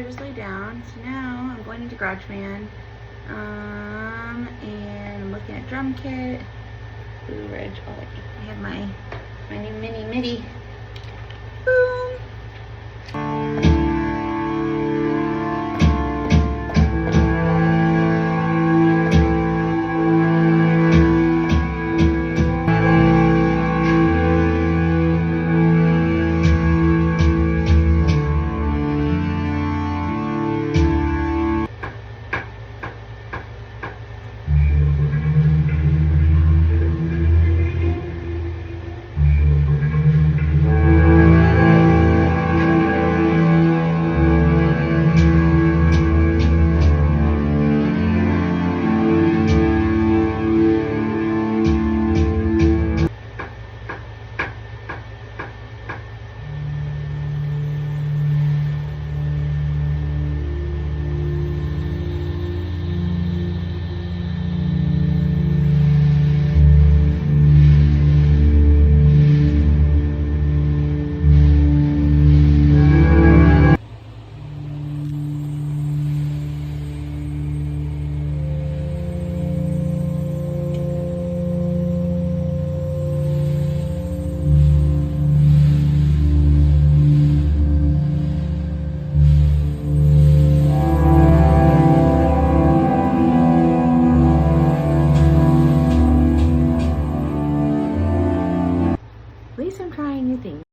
just laid down. So now I'm going into GarageBand. And I'm looking at drum kit. Blue Ridge. Oh, I have my new mini MIDI. Boom.